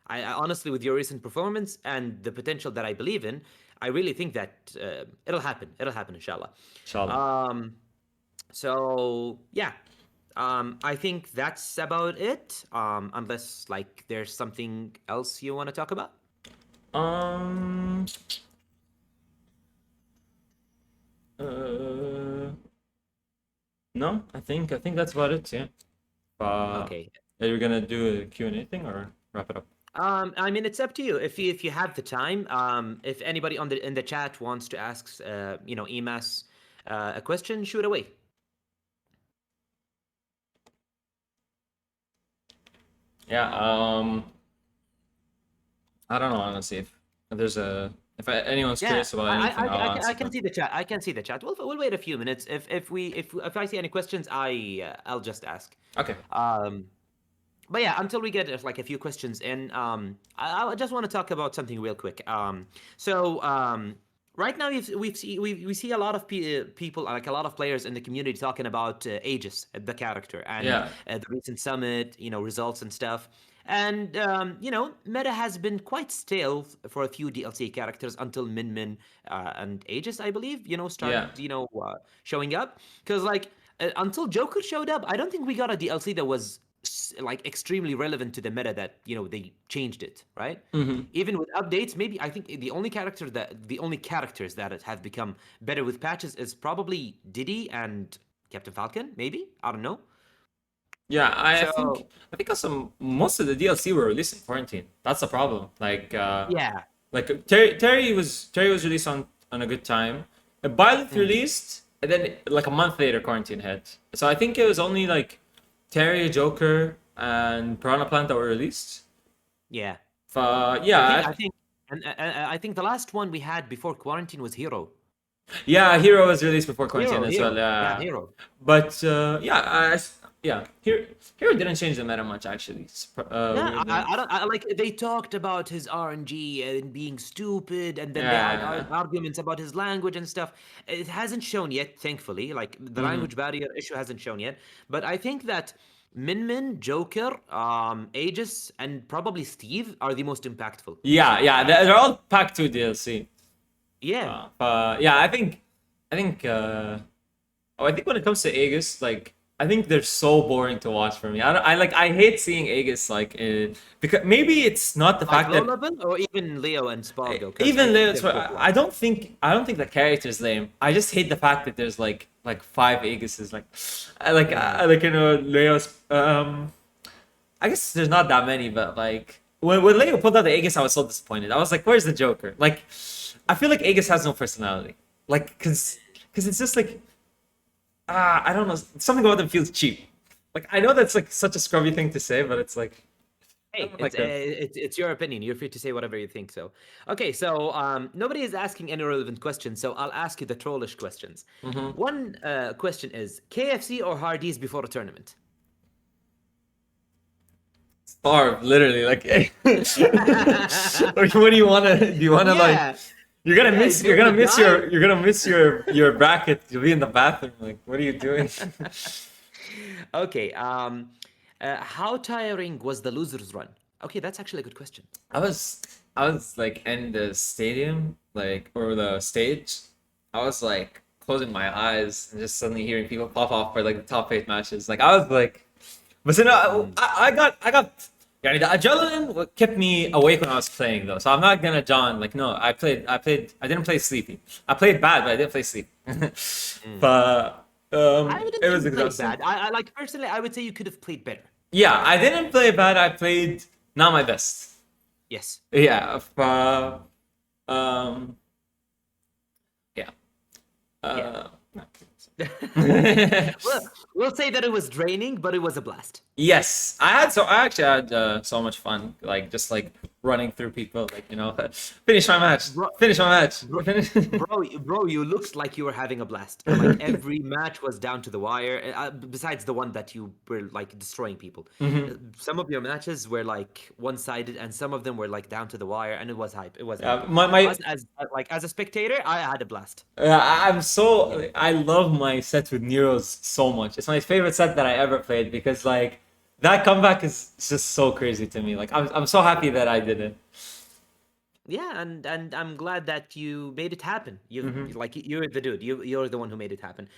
I honestly, with your recent performance and the potential that I believe in, I really think that it'll happen. It'll happen, inshallah. Inshallah. So yeah, I think that's about it. Unless like there's something else you want to talk about. Um. No, I think that's about it. Yeah. Okay. Are you gonna do a Q&A thing or wrap it up? I mean, it's up to you. If you have the time, if anybody in the chat wants to ask, eMass a question, shoot away. Yeah. I don't know honestly if there's if anyone's curious about anything, I'll answer. I can see the chat. I can see the chat. We'll wait a few minutes. If I see any questions, I'll just ask. Okay. But yeah, until we get like a few questions in, I just want to talk about something real quick. Right now we see a lot of people, like a lot of players in the community talking about Aegis, the character, and the recent summit, results and stuff. And meta has been quite stale for a few DLC characters until Min and Aegis, I believe, started showing up. Because like until Joker showed up, I don't think we got a DLC that was like extremely relevant to the meta that they changed it, right? Even with updates, maybe I think the only characters that have become better with patches is probably Diddy and Captain Falcon, maybe, I don't know. Yeah, I think also most of the DLC were released in quarantine. That's the problem. Like like Terry was released on a good time. Byleth released, and then like a month later quarantine hit. So I think it was only like Terry, Joker, and Piranha Plant that were released. Yeah. I think the last one we had before quarantine was Hero. Yeah, Hero was released before quarantine as well. Yeah, Hero. But Hero didn't change the meta much actually. I like they talked about his RNG and being stupid, and then they had arguments about his language and stuff. It hasn't shown yet, thankfully. Like the language barrier issue hasn't shown yet. But I think that Min, Joker, Aegis, and probably Steve are the most impactful. Yeah, they're all pack 2 DLC. Yeah. I think when it comes to Aegis, like I think they're so boring to watch for me. I hate seeing Aegis like because maybe it's not the fact that level or even Leo and Spargo. Even Leo, I don't think the character is lame. I just hate the fact that there's like 5 Aegises. Leo's. I guess there's not that many, but like when Leo pulled out the Aegis, I was so disappointed. I was like, where's the Joker? Like, I feel like Aegis has no personality. Like, cause it's just like. I don't know. Something about them feels cheap. Like I know that's like such a scrubby thing to say, but it's like. Hey, it's your opinion. You're free to say whatever you think. So, okay. So nobody is asking any relevant questions. So I'll ask you the trollish questions. One question is KFC or Hardee's before a tournament? Starve, literally. Like, what do you wanna? Do you wanna like? You're gonna miss your bracket. You'll be in the bathroom. Like, what are you doing? Okay. How tiring was the losers run? Okay, that's actually a good question. I was like in the stadium, like or the stage. I was like closing my eyes and just suddenly hearing people pop off for like the top 8 matches. Like I was like, but then I got. Yeah, the adrenaline kept me awake when I was playing though, so I'm not gonna John like no. I didn't play sleepy. I played bad, but I didn't play sleepy. But it was exhausting. Bad. I like personally, I would say you could have played better. Yeah, I didn't play bad. I played not my best. Yes. Yeah. We'll say that it was draining, but it was a blast. Yes, I actually had so much fun, like just like running through people, like, you know, finish my match, Bro, finish my match. bro, you looked like you were having a blast. Like every match was down to the wire. Besides the one that you were like destroying people. Some of your matches were like one-sided, and some of them were like down to the wire, and it was hype. It was hype. My Us as a spectator, I had a blast. I'm so I love my set with Nero's so much. It's my favorite set that I ever played because like that comeback is just so crazy to me. Like I'm so happy that I did it. Yeah, and I'm glad that you made it happen. Like you're the dude. You're the one who made it happen.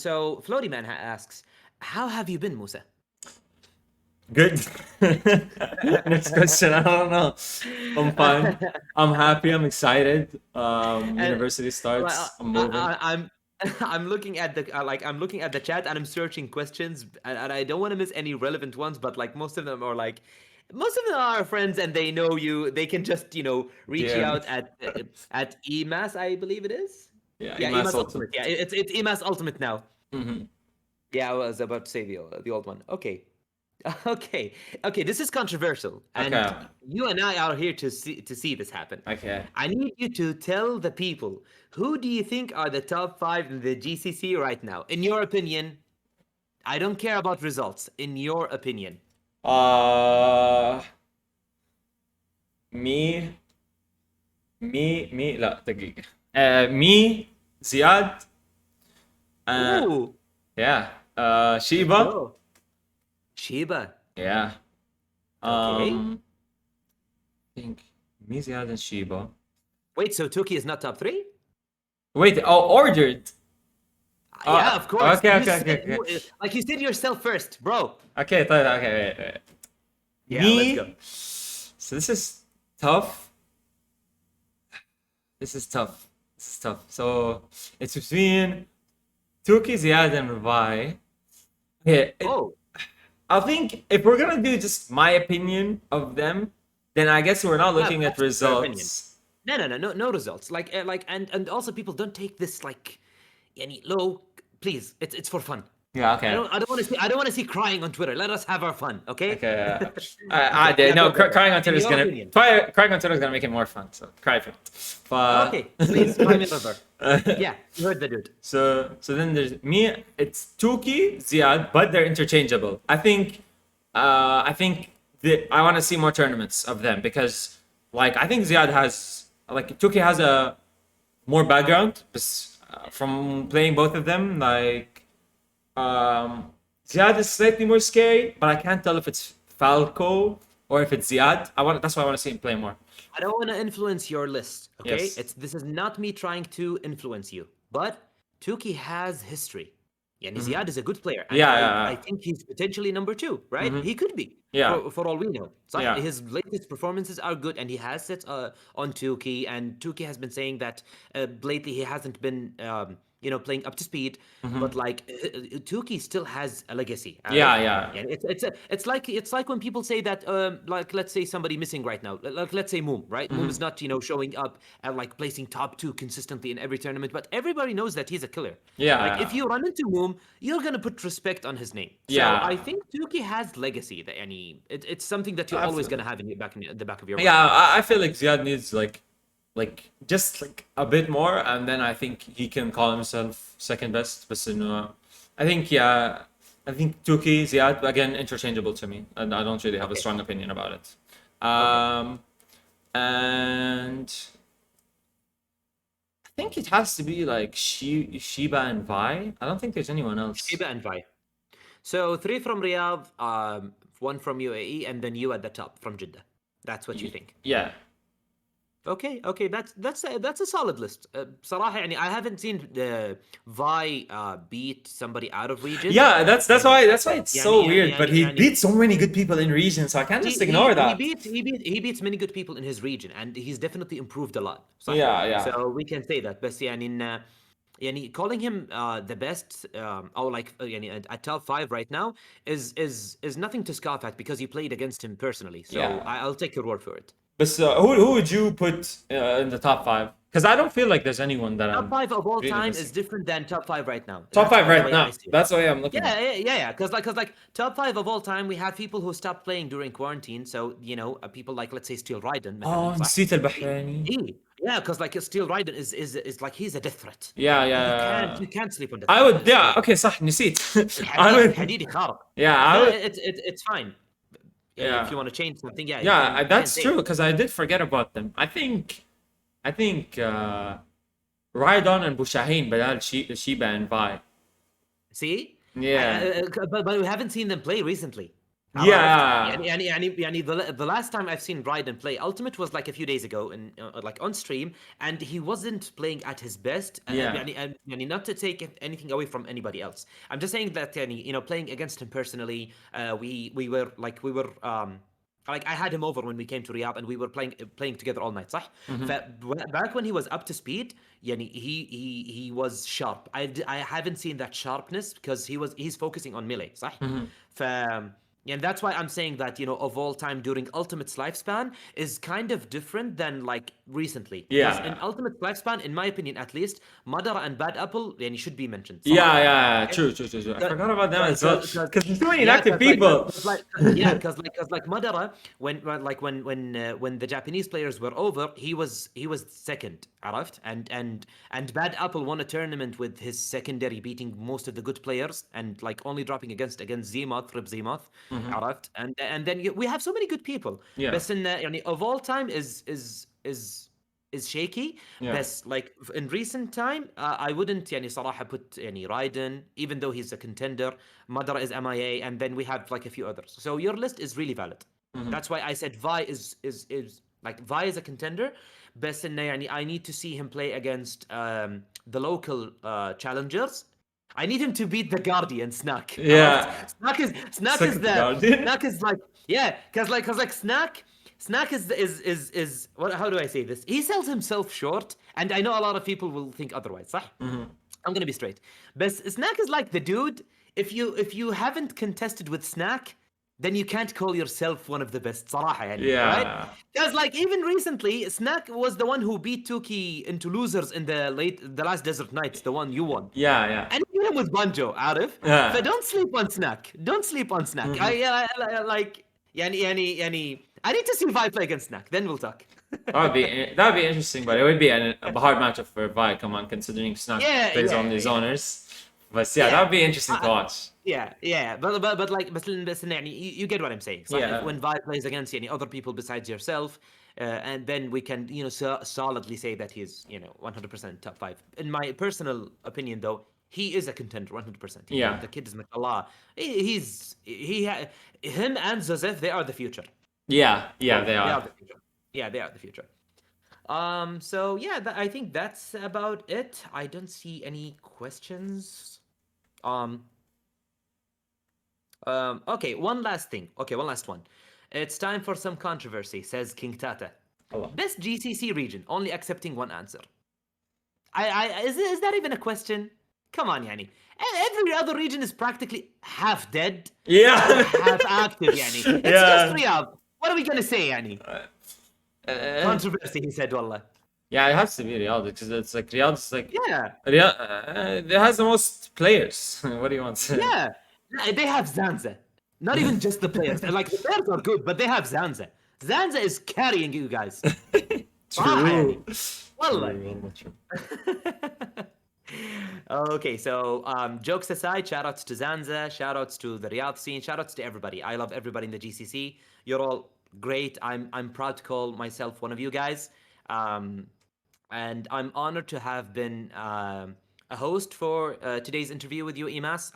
So Floaty Man asks, how have you been, Musa? Good. Next question. I don't know. I'm fine. I'm happy. I'm excited. University starts. I'm moving. I'm looking at the I'm looking at the chat, and I'm searching questions, and I don't want to miss any relevant ones, but like most of them are like most of them are our friends and they know you. They can just reach you out at eMass, I believe it is. Yeah, eMass Ultimate. Yeah, it's eMass Ultimate now. Mm-hmm. Yeah, I was about to say the old one. Okay. Okay, this is controversial, and you and I are here to see this happen. Okay. I need you to tell the people, who do you think are the top 5 in the GCC right now, in your opinion? I don't care about results. In your opinion. Me. لا دقيقة. Me, Ziad. Ooh. Yeah. Shiba. Oh. Shiba. Yeah. Okay. I think me, Ziad, and Shiba. Wait, so Tuki is not top 3? Wait, ordered. Yeah, of course. Okay. Like you said yourself first, bro. Okay, wait. Yeah, me, let's go. So this is tough. This is tough. So it's between Tuki, Ziad, and Ravai. Okay. I think if we're gonna do just my opinion of them, then I guess we're not looking at results. No results. Like and also people don't take this like any low. Please, it's for fun. Yeah, okay. I don't want to see crying on Twitter. Let us have our fun, okay? Okay. Crying on Twitter is gonna make it more fun. So cry for it. But okay, please cry me over. Yeah, you heard the dude. So then there's me. It's Tuki, Ziad, but they're interchangeable. I think I want to see more tournaments of them because like I think Ziad has like Tuki has a more background from playing both of them. Like Ziad is slightly more scary, but I can't tell if it's Falco or if it's Ziad. That's why I want to see him play more. I don't want to influence your list, okay? Yes. This is not me trying to influence you, but Tuki has history. And Ziad is a good player. And I think he's potentially number 2, right? He could be. Yeah. For all we know. So his latest performances are good, and he has sets on Tuki, and Tuki has been saying that lately he hasn't been playing up to speed, but like Tuki still has a legacy. Yeah. It's like when people say that like let's say somebody missing right now, like let's say MooM, right? MooM is not showing up and like placing top 2 consistently in every tournament, but everybody knows that he's a killer. Like if you run into MooM, you're gonna put respect on his name. So I think Tuki has legacy. That it's something that you're always gonna have in the back of your mind. Yeah, I feel like Ziad needs like just like a bit more, and then I think he can call himself second best. But I think Tuki, Ziad, again, interchangeable to me, and I don't really have a strong opinion about it. And I think it has to be like Shiba and Vi. I don't think there's anyone else. Shiba and Vi. So 3 from Riyadh, 1 from UAE, and then you at the top from Jeddah. That's what you think? Yeah. Okay, that's a solid list. صراحة I haven't seen Vi beat somebody out of region. Yeah, that's why it's so weird. But he beat so many good people in region, so I can't just ignore that. He beats many good people in his region, and he's definitely improved a lot. صح? Yeah. So we can say that. بس calling him the best or like at top 5 right now is nothing to scoff at because you played against him personally. So I'll take your word for it. But who would you put in the top 5? Because I don't feel like there's anyone that Top I'm 5 of all really time missing. is different than top 5 right now. Top That's 5 the right way now. I see it. That's the way I'm looking at it. Yeah. Because top 5 of all time, we have people who stopped playing during quarantine. So people like, let's say, Steel Raiden. Oh, مثلا, صح? نسيت البحريني. Yeah, because like Steel Raiden is like he's a death threat. Yeah, You yeah. can't sleep on death I threat. would, yeah, okay, صح, نسيت. I الحديد would, الحديدي خارق. yeah, I No, would, it's fine. If you yeah. want to change something, yeah, Yeah, you can that's say true, it. because I did forget about them. I think, Rhydon and Bushaheen, بدال Shiba and Vi. See? Yeah. But we haven't seen them play recently. عرفت؟ Yeah. the last time I've seen Bryden play Ultimate was like a few days ago in like on stream, and he wasn't playing at his best. Yeah. يعني not to take anything away from anybody else. I'm just saying that playing against him personally, we were like I had him over when we came to Riyadh and we were playing together all night, صح؟ Back when he was up to speed, he was sharp. I haven't seen that sharpness because he's focusing on melee, صح؟ And that's why I'm saying that, of all time during Ultimate's lifespan is kind of different than like recently. Because Yeah. in Ultimate's lifespan, in my opinion at least, Madara and Bad Apple should be mentioned. Yeah. True. I forgot about them as well. Because there's too many inactive people. Because like Madara, when the Japanese players were over, he was second, عرفت? And Bad Apple won a tournament with his secondary, beating most of the good players and like only dropping against Zemoth, Rib Zemoth, عرفت? And then we have so many good people. Yeah. بس إن of all time is shaky. Yeah. بس like in recent time, I wouldn't صراحة put Raiden, even though he's a contender. Madara is MIA, and then we have like a few others. So your list is really valid. That's why I said Vi is like Vi is a contender. بس إنه I need to see him play against the local challengers. I need him to beat the Guardian Snack. Yeah. Snack is Guardian? Snack is like because like Snack is what? How do I say this? He sells himself short, and I know a lot of people will think otherwise. صح? I'm gonna be straight. But Snack is like the dude. If you haven't contested with Snack, then you can't call yourself one of the best. صراحة يعني, Yeah. Right? Because like even recently, Snack was the one who beat Tuki into losers in the last Desert Nights, the one you won. Yeah. And you beat him with Banjo, عارف? Yeah. So don't sleep on Snack. Don't sleep on Snack. I like I need to see Vi play against Snack. Then we'll talk. That'd be interesting, but it would be a hard matchup for Vi. Come on, considering Snack plays on the zoners. But yeah, that'd be interesting to watch. Yeah. But like, you get what I'm saying. So Yeah. when Vi plays against other people besides yourself, and then we can solidly say that he's 100% top 5. In my personal opinion, though, he is a contender 100%. Yeah. The kid is mashallah. Him and Joseph, they are the future. Yeah, they are. They are the future. Yeah, they are the future. So yeah, I think that's about it. I don't see any questions. Okay, one last thing. Okay, one last one. It's time for some controversy, says King Tata. Hello. Best GCC region, only accepting one answer. Is that even a question? Come on, Yani. Every other region is practically half dead. Yeah. Half active, Yani. It's just Riyadh. What are we gonna say, Yani? Controversy, he said, wallah. Yeah, it has to be Riyadh because it's like Riyadh's like Yeah. Riyadh it has the most players. What do you want to say? Yeah. They have Zanza. Not even just the players. Like the players are good, but they have Zanza. Zanza is carrying you guys. True. Wallah. True. Okay, so jokes aside, shoutouts to Zanza, shoutouts to the Riyadh scene, shoutouts to everybody. I love everybody in the GCC. You're all great. I'm proud to call myself one of you guys. And I'm honored to have been a host for today's interview with you, eMass.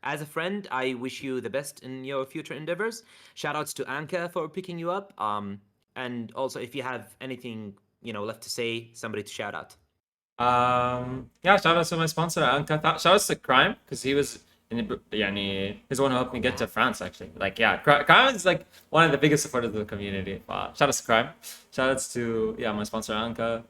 As a friend, I wish you the best in your future endeavors. Shoutouts to Anka for picking you up. And also, if you have anything left to say, somebody to shout out. Yeah, shout out to my sponsor Anka. Shout out to Crime because he was he's the one who helped me get to France actually. Like Crime is like one of the biggest supporters of the community. Shout out to Crime. Shout outs to my sponsor Anka.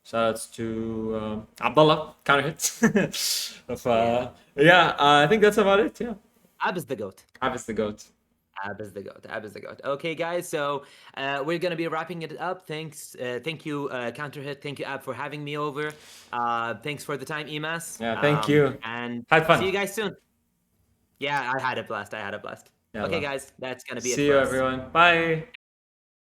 Shout outs to Abdullah counter hits. I think that's about it. Yeah. Ab is the goat. Ab is the goat. Ab is the goat. Ab is the goat. Okay, guys. So we're gonna be wrapping it up. Thanks. Thank you, Counterhit. Thank you, Ab, for having me over. Thanks for the time, eMass. Yeah, thank you. And Had fun. see you guys soon. Yeah, I had a blast. I had a blast. Yeah, Okay, well. guys. That's gonna be it See for you, us. everyone. Bye.